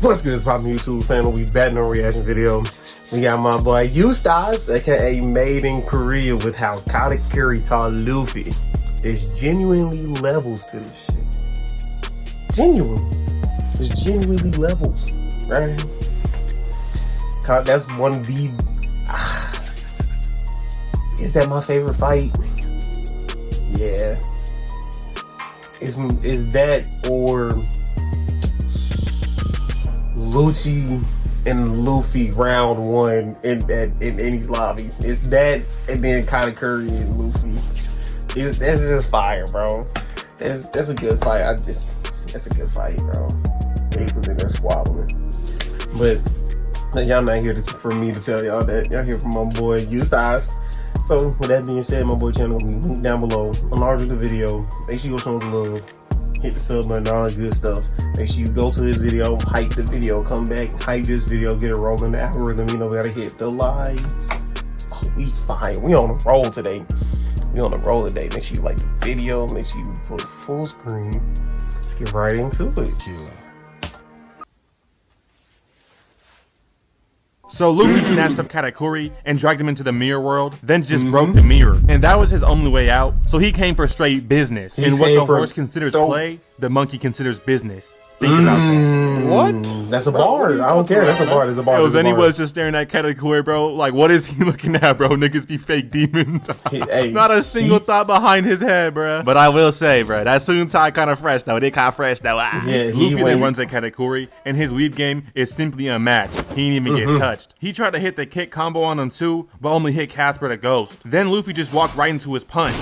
What's good, it's poppin' YouTube family? We back in a reaction video. We got my boy Eustace, aka Made in Korea, with how KATAKURI taught Luffy. There's genuinely levels to this shit. There's genuinely levels, right? That's one of the. Is that my favorite fight? Yeah. Is that or Lucci and Luffy round one in Eddie's lobby? Is that, and then KATAKURI and Luffy? That's just fire, bro. That's a good fight. That's a good fight, bro. He was in there squabbling, but y'all not here for me to tell y'all that. Y'all here from my boy Eustace. So with that being said, my boy channel will be linked down below. Enlarge the video. Make sure you go show some love. Hit the sub button, all that good stuff. Make sure you go to his video, hype the video, come back, hype this video, get it rolling. The algorithm, you know, we gotta hit the likes. Oh, we fine. We on the roll today. Make sure you like the video. Make sure you put full screen. Let's get right into it. So Luffy snatched up KATAKURI and dragged him into the mirror world, then just broke the mirror. And that was his only way out, so he came for straight business. And what the horse considers play, the monkey considers business. Think about that. What? That's a bar. I don't care. That's a bar. There's a bar. Then he was just staring at KATAKURI, bro. Like, what is he looking at, bro? Niggas be fake demons. Hey, not a single thought behind his head, bro. But I will say, bro, that Suntai kind of fresh, though. They kind of fresh, though. Yeah, Luffy then runs at KATAKURI, and his weave game is simply unmatched. He didn't even get touched. He tried to hit the kick combo on him, too, but only hit Casper the Ghost. Then Luffy just walked right into his punch.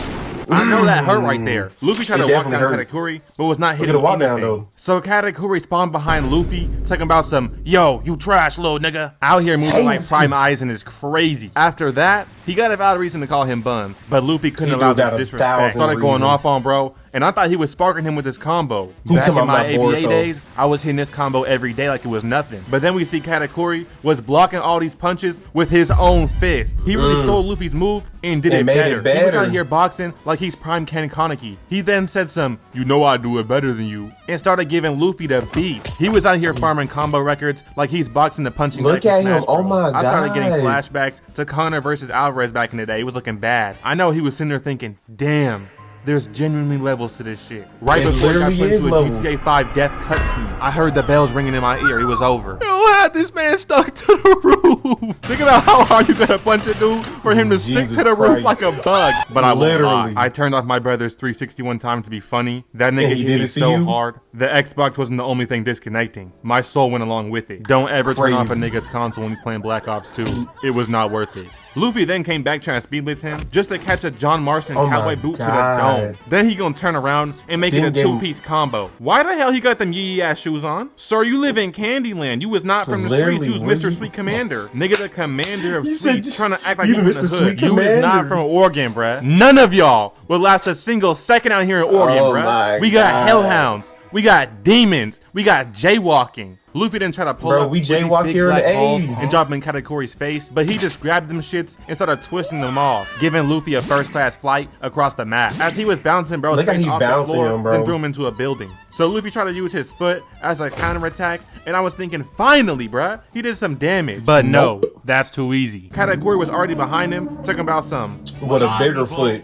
I know that hurt right there. Luffy tried to walk down KATAKURI, but was not hitting anything. So KATAKURI spawned behind Luffy, talking about some, yo, you trash, little nigga. Out here moving like Prime Eisen is crazy. After that, he got a valid reason to call him Buns, but Luffy couldn't allow this disrespect. Started going off on bro, and I thought he was sparking him with his combo. Back in my ABA days, I was hitting this combo every day like it was nothing. But then we see KATAKURI was blocking all these punches with his own fist. He really stole Luffy's move and did it better. He was out here boxing like he's Prime Ken Kaneki. He then said some, you know I do it better than you, and started giving Luffy the beat. He was out here farming combo records like he's boxing the punching. Look at him, oh my god. I started getting flashbacks to Connor versus Alvarez back in the day. He was looking bad. I know he was sitting there thinking, damn, there's genuinely levels to this shit. Right before I got put into a GTA 5 death cutscene, I heard the bells ringing in my ear. It was over. Yo, had this man stuck to the roof. Think about how hard you gotta punch a dude for him to stick to the roof like a bug. But I won't lie. I turned off my brother's 361 time to be funny. That nigga hit me so hard. The Xbox wasn't the only thing disconnecting. My soul went along with it. Don't ever turn off a nigga's console when he's playing Black Ops 2. It was not worth it. Luffy then came back trying to speed blitz him just to catch a John Marston cowboy boot to the dome. Then he gonna turn around and make it a two-piece combo. Why the hell he got them yee ass shoes on? Sir, you live in Candyland. You was not from the streets. You was Mr. Sweet Commander. Nigga, the commander of Sweet, trying to act like you was the hood. You is not from Oregon, bruh. None of y'all will last a single second out here in Oregon, bruh. We got hellhounds. We got demons. We got jaywalking. Luffy didn't try to pull up we jaywalk here in the balls and drop them in KATAKURI's face, but he just grabbed them shits and started twisting them off, giving Luffy a first-class flight across the map. As he was bouncing bro's face off the floor, then threw him into a building. So Luffy tried to use his foot as a counterattack, and I was thinking, finally, bruh, he did some damage. But no, that's too easy. KATAKURI was already behind him, talking about some. What a bigger foot.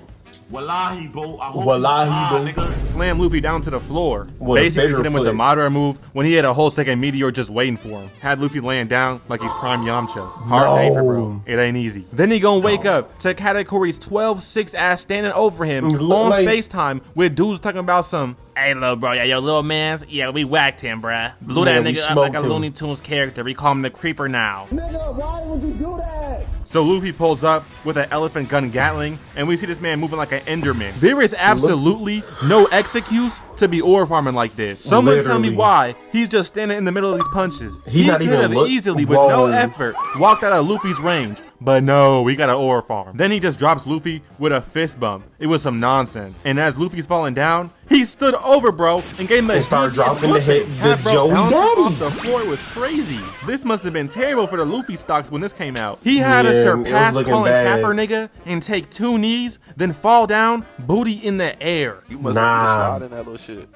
Wallahi, bro. Wallahi, bro. Slam Luffy down to the floor. Basically hit him with the Madara move when he had a whole second meteor just waiting for him. Had Luffy laying down like he's Prime Yamcha. Hard paper, bro. It ain't easy. Then he gonna wake up to KATAKURI's 12-6 ass standing over him on FaceTime with dudes talking about some, hey, little bro, yeah, your little man's, yeah, we whacked him, bruh. Blew that nigga up like a Looney Tunes character. We call him the Creeper now. Nigga, why would you do that? So Luffy pulls up with an elephant gun Gatling, and we see this man moving like an Enderman. There is absolutely no excuse to be ore farming like this. Someone tell me why he's just standing in the middle of these punches. He could have easily, with no effort, walked out of Luffy's range. But no, we got an ore farm. Then he just drops Luffy with a fist bump. It was some nonsense. And as Luffy's falling down, he stood over bro and gave him the started dropping the hit. The Joey off the floor. It was crazy. This must have been terrible for the Luffy stocks when this came out. He had to surpass calling Capper nigga and take 2 knees, then fall down, booty in the air. You must have shot in that little shit.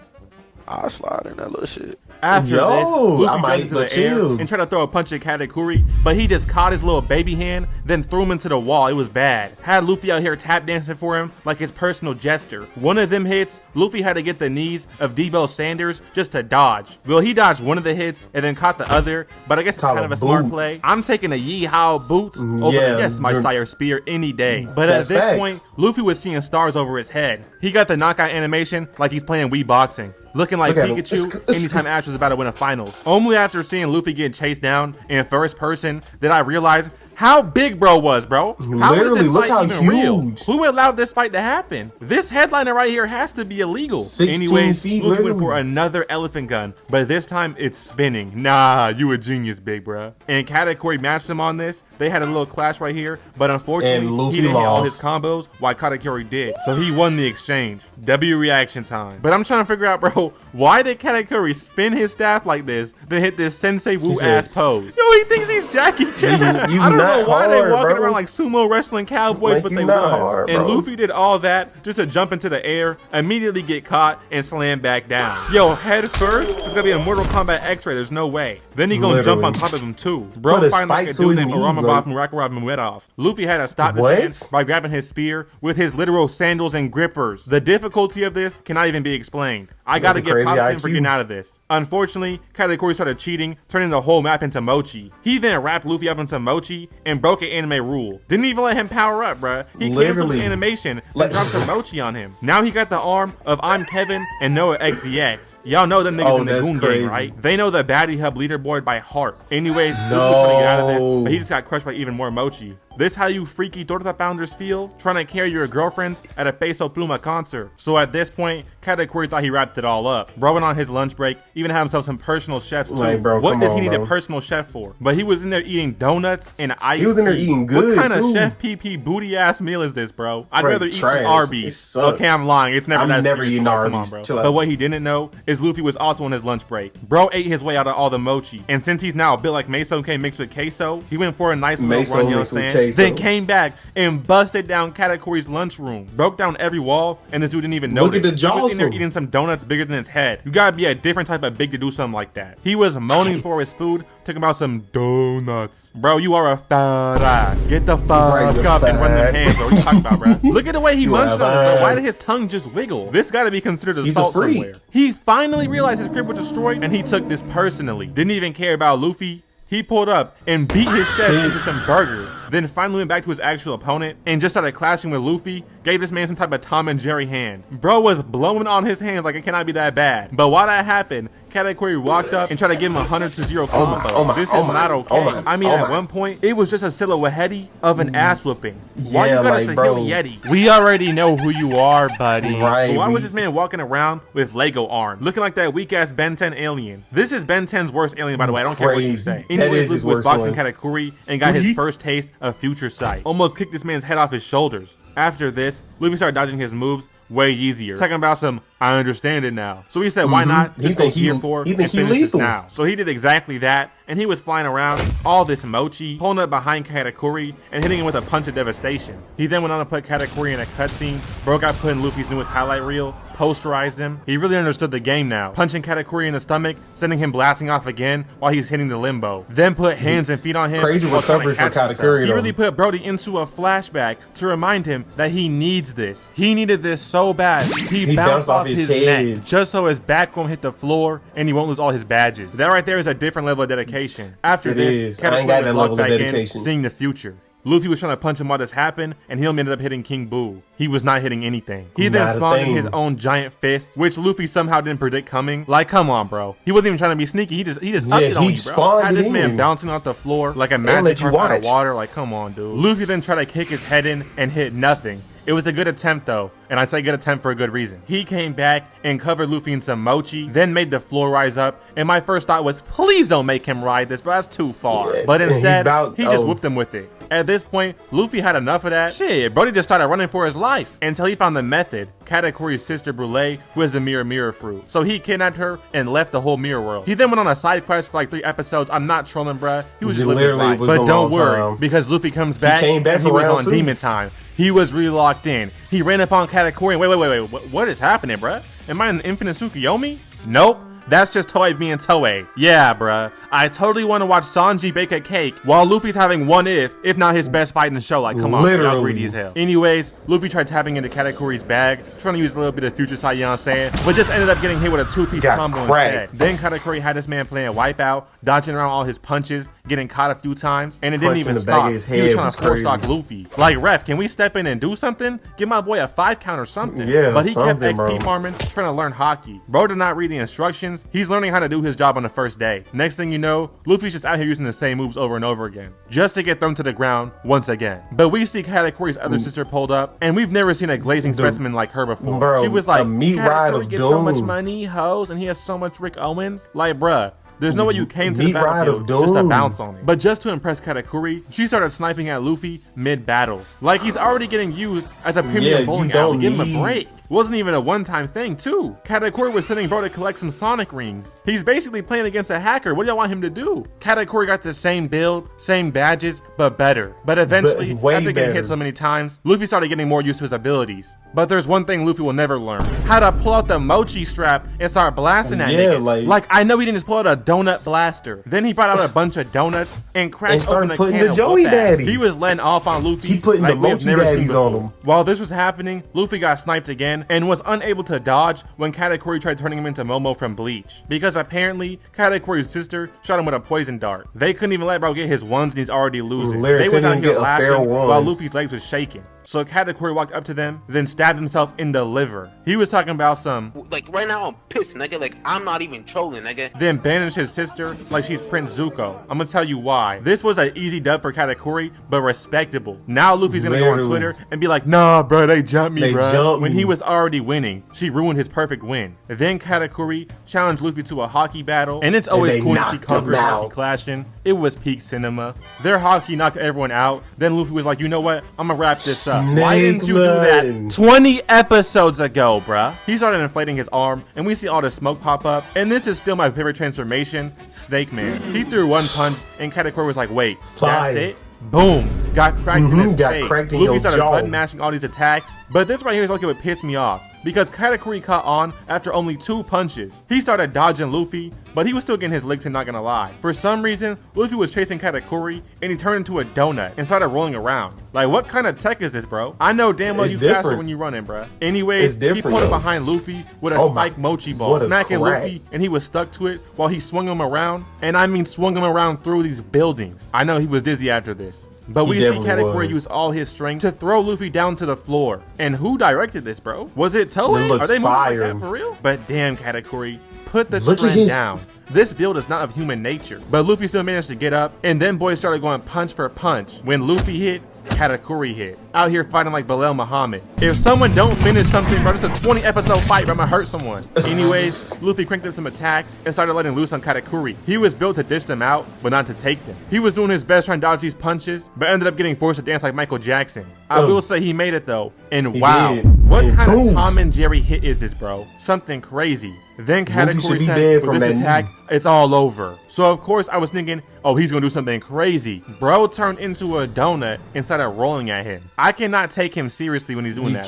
I'll slide in that little shit. After this, I Luffy might, jumped into the air chill. and tried to throw a punch at Katakuri, but he just caught his little baby hand, then threw him into the wall. It was bad. Had Luffy out here tap dancing for him like his personal jester. One of them hits, Luffy had to get the knees of Debo Sanders just to dodge. Well, he dodged one of the hits and then caught the other, but I guess it's Caught kind of a a smart boot. play. I'm taking a Yeehaw boots over Yeah, yes, my you're- sire spear any day. But at That's this facts. point, Luffy was seeing stars over his head. He got the knockout animation like he's playing Wii boxing. Looking like Look at him. Pikachu anytime Ash was about to win a finals. Only after seeing Luffy get chased down in first person did I realize how big bro was, bro. How is Literally, this look how fight even real? huge. Who allowed this fight to happen? This headliner right here has to be illegal. 16 Anyways, feet, Luffy went literally. for another elephant gun, but this time it's spinning. Nah, you a genius, big bro. And Katakuri matched him on this. They had a little clash right here, but unfortunately, And Luffy he didn't hit all his lost. combos while Katakuri did. So he won the exchange. W reaction time. But I'm trying to figure out, bro, why did Katakuri spin his staff like this, then hit this Sensei Wu said- ass pose? Yo, he thinks he's Jackie Chan. You I don't know not why they hard, walking bro. around like sumo wrestling cowboys, Like, but you they not was. hard, And bro. Luffy did all that just to jump into the air, immediately get caught, and slam back down. Yo, head first, it's gonna be a Mortal Kombat X-ray. There's no way. Then he gonna jump on Literally. top of him too. Put Bro, a find like spike a to dude his named knee, Oramaboff bro. from Rakarab Muedov. Luffy had to stop his What? man by grabbing his spear with his literal sandals and grippers. The difficulty of this cannot even be explained. I gotta a give crazy props to him for IQ. getting out of this. Unfortunately, Katakuri started cheating, turning the whole map into mochi. He then wrapped Luffy up into mochi and broke an anime rule. Didn't even let him power up, bruh. He canceled his Literally. animation and Like- dropped some mochi on him. Now he got the arm of I'm Kevin and Noah XZX. Y'all know them niggas Oh, in the that's Goon crazy. Gang, right? They know the Baddie Hub leaderboard by heart. Anyways, Luffy was trying to get out of this, No. but he just got crushed by even more mochi. This how you freaky Torta founders feel? Trying to carry your girlfriends at a Peso Pluma concert. So at this point, Katakuri thought he wrapped it all up. Bro went on his lunch break, even had himself some personal chefs too. Like, bro, what come does he on, need bro. a personal chef for? But he was in there eating donuts and ice. He was in there tea. eating What good, kind of too. Chef PP booty ass meal is this, bro? I'd Bro, rather eat trash. some It Arby's. sucks. Okay, I'm lying. It's never I'm that never serious. eating Come on, Arby's. bro. Chill out. But what he didn't know is Luffy was also on his lunch break. Bro ate his way out of all the mochi. And since he's now built like Meso K mixed with queso, he went for a nice little Meso run, you know what I'm mixed with saying? queso. Then came back and busted down Katakuri's lunchroom. Broke down every wall, and this dude didn't even notice. Look at the He was in there jostle. eating some donuts bigger than his head. You gotta be a different type of big to do something like that. He was moaning for his food, talking about some donuts. Bro, you are a fat ass. Get the fuck Right, you're up and run them fat. hands, bro. What you talking about, bro? Look at the way he You munched are on it, bro. Why fat. did his tongue just wiggle? This gotta be considered He's a assault freak. somewhere. He finally realized his crib was destroyed, and he took this personally. Didn't even care about Luffy. He pulled up and beat his chest into some burgers. Then finally went back to his actual opponent and just started clashing with Luffy. Gave this man some type of Tom and Jerry hand. Bro was blowing on his hands like it cannot be that bad. But while that happened, Katakuri walked up and tried to give him a 100-0 combo. This is not okay. I mean, at one point, it was just a silhouette of an ass whooping. Why Yeah, you got like, a bro. Sahili Yeti? We already know who you are, buddy. Right, But why was we- this man walking around with Lego arms, looking like that weak ass Ben 10 alien? This is Ben 10's worst alien, by the way. I don't care what you Crazy. say. That Anyways, is his Luffy was worst boxing one. Katakuri and got his first taste of future sight. Almost kicked this man's head off his shoulders. After this, Luffy started dodging his moves way easier. Talking about some, I understand it now. So he said, why not He just go think he- gear 4 he and think he finish this lethal. now. So he did exactly that, and he was flying around all this mochi, pulling up behind Katakuri and hitting him with a punch of devastation. He then went on to put Katakuri in a cutscene. Bro got put in Luffy's newest highlight reel, posterized him. He really understood the game now. Punching Katakuri in the stomach, sending him blasting off again while he's hitting the limbo. Then put hands and feet on him. Crazy while trying to recovery for catch himself. Katakuri, He though. really put Brody into a flashback to remind him that he needs this. He needed this so bad. He bounced off his head. neck just so his back won't hit the floor and he won't lose all his badges. That right there is a different level of dedication. After It this, is. I Katakuri ain't got was that locked level of back in, dedication. seeing the future. Luffy was trying to punch him while this happened, and he ended up hitting King Boo. He was not hitting anything. He then Not a spawned in thing. his own giant fist, which Luffy somehow didn't predict coming. Like, come on, bro. He wasn't even trying to be sneaky. He just upped it on he you, bro. spawned Had this it man in. bouncing off the floor like a let magic you carp out of watch. water. Like, come on, dude. Luffy then tried to kick his head in and hit nothing. It was a good attempt though, and I say good attempt for a good reason. He came back and covered Luffy in some mochi, then made the floor rise up, and my first thought was, please don't make him ride this, but that's too far. Yeah, But he's instead, about- he just oh. whooped him with it. At this point, Luffy had enough of that. Shit, Brody just started running for his life until he found the method, Katakuri's sister Brule, who has the mirror fruit. So he kidnapped her and left the whole mirror world. He then went on a side quest for like 3 episodes. I'm not trolling, bruh. He was He just living his literally life. was But a don't long worry, time. because Luffy comes back came back and he for was round on 2. demon time. He was really locked in. He ran up on Katakuri and wait, what is happening, bruh? Am I an infinite Tsukuyomi? Nope. That's just Toei being Toei. Yeah, bruh. I totally want to watch Sanji bake a cake while Luffy's having one if not his best fight in the show. Like, come on, y'all greedy as hell. Anyways, Luffy tried tapping into Katakuri's bag, trying to use a little bit of future sight, you know what I'm saying? But just ended up getting hit with a two-piece combo instead. Then Katakuri had this man playing Wipeout, dodging around all his punches, getting caught a few times, and it didn't even stop. He was trying to four-stock Luffy. Like, ref, can we step in and do something? Give my boy a 5 count or something. Yeah, but he kept XP farming, trying to learn hockey. Bro did not read the instructions. He's learning how to do his job on the first day. Next thing you know, Luffy's just out here using the same moves over and over again, just to get thrown to the ground once again. But we see Katakuri's other sister pulled up, and we've never seen a glazing specimen like her before. Bro, she was like, Katakuri gets so much money, hoes, and he has so much Rick Owens. Like, bruh, there's no way you came to the battlefield just to bounce on it. But just to impress Katakuri, she started sniping at Luffy mid-battle. Like, he's already getting used as a premium bowling alley. Give him a break. Wasn't even a one-time thing, too. Katakuri was sending bro to collect some Sonic rings. He's basically playing against a hacker. What do y'all want him to do? Katakuri got the same build, same badges, but better. But eventually, after getting hit so many times, Luffy started getting more used to his abilities. But there's one thing Luffy will never learn. How to pull out the mochi strap and start blasting at niggas. Like, I know he didn't just pull out a donut blaster. Then he brought out a bunch of donuts and cracked open a can of whoop ass. He was letting off on Luffy. He putting the mochi daddies on him. While this was happening, Luffy got sniped again and was unable to dodge when Katakuri tried turning him into Momo from Bleach, because apparently Katakuri's sister shot him with a poison dart. They couldn't even let bro get his ones and he's already losing. They was out here laughing while Luffy's legs was shaking. So Katakuri walked up to them, then stabbed himself in the liver. He was talking about some, like, right now I'm pissed, nigga. Like, I'm not even trolling, nigga. Then banished his sister like she's Prince Zuko. I'm gonna tell you why. This was an easy dub for Katakuri, but respectable. Now Luffy's gonna go on Twitter and be like, nah, bro, they jumped me, bro. When he was already winning. She ruined his perfect win. Then Katakuri challenged Luffy to a hockey battle, and it's always cool to see conquerors hockey clashing. It was peak cinema. Their hockey knocked everyone out. Then Luffy was like, you know what? I'm gonna wrap this up. Why didn't you do that 20 episodes ago, bruh? He started inflating his arm, and we see all the smoke pop up. And this is still my favorite transformation, Snake Man. He threw one punch, and Katakuri was like, wait, that's it? Boom. Got cracked in his face. Luffy started button mashing all these attacks. But this right here is like it would piss me off, because Katakuri caught on after only 2 punches. He started dodging Luffy, but he was still getting his licks, and not gonna lie. For some reason, Luffy was chasing Katakuri, and he turned into a donut and started rolling around. Like, what kind of tech is this, bro? I know damn well you faster when you running, bro. Anyways, he pulled up behind Luffy with a spiked mochi ball, smacking Luffy, and he was stuck to it while he swung him around. And I mean swung him around through these buildings. I know he was dizzy after this. But we see Katakuri use all his strength to throw Luffy down to the floor. And who directed this, bro? Was it Toei? Are they moving like that for real? But damn, Katakuri, put the trend down. This build is not of human nature. But Luffy still managed to get up, and then boys started going punch for punch. When Luffy hit, Katakuri hit. Out here fighting like Bilal Muhammad. If someone don't finish something, bro, it's a 20 episode fight, bro, I'm gonna hurt someone. Anyways, Luffy cranked up some attacks and started letting loose on Katakuri. He was built to dish them out, but not to take them. He was doing his best trying to dodge these punches, but ended up getting forced to dance like Michael Jackson. I will say he made it though, and wow, what kind of Tom and Jerry hit is this, bro? Something crazy. Then Katakuri said, with this attack, it's all over. So of course I was thinking, oh, he's gonna do something crazy. Bro turned into a donut and started rolling at him. I cannot take him seriously when he's doing that.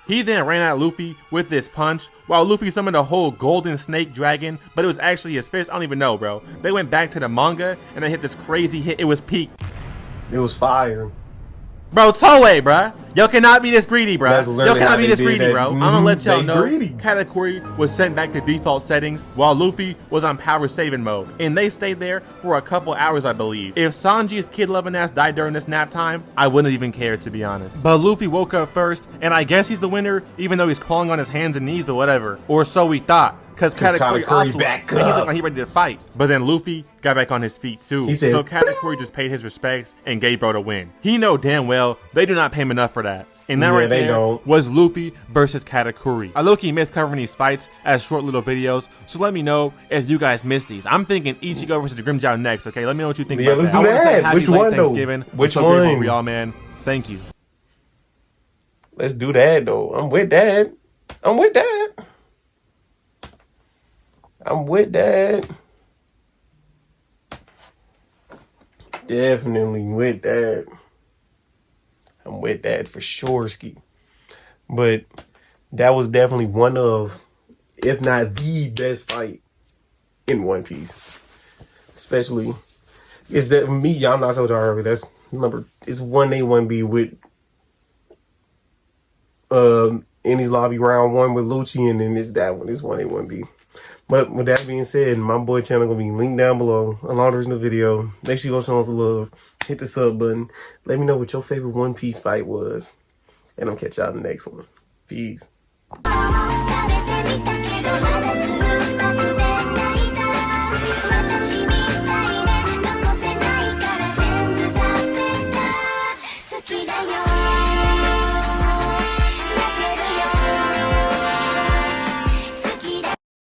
He then ran at Luffy with this punch, while Luffy summoned a whole golden snake dragon, but it was actually his fist. I don't even know, bro. They went back to the manga and they hit this crazy hit. It was peak. It was fire. Bro, Toei, bruh. Y'all cannot be this greedy, bruh. Y'all cannot be this greedy, bro. I'm gonna let y'all know Katakuri was sent back to default settings while Luffy was on power saving mode. And they stayed there for a couple hours, I believe. If Sanji's kid-loving ass died during this nap time, I wouldn't even care, to be honest. But Luffy woke up first, and I guess he's the winner, even though he's crawling on his hands and knees, but whatever. Or so we thought. Because Katakuri also back up. He looked like he ready to fight. But then Luffy got back on his feet too. So Katakuri just paid his respects and gave bro the win. He know damn well they do not pay him enough for that. And that right there was Luffy versus Katakuri. I low-key miss covering these fights as short little videos, so let me know if you guys missed these. I'm thinking Ichigo versus Grimjow next, okay? Let me know what you think about that. I want to say happy late Thanksgiving. I'm so grateful for y'all, man. Thank you. Let's do that, though. I'm with that. I'm with that. I'm with that. Definitely with that. I'm with that for sure, Ski. But that was definitely one of, if not the best fight in One Piece. Especially, is that me? Y'all not told y'all earlier. That's it's 1A, 1B with Enies Lobby round 1 with Lucci, and then it's that one. It's 1A, 1B. But with that being said, my boy channel gonna be linked down below along the original video. Make sure you go show us some love. Hit the sub button. Let me know what your favorite One Piece fight was. And I'll catch y'all in the next one. Peace.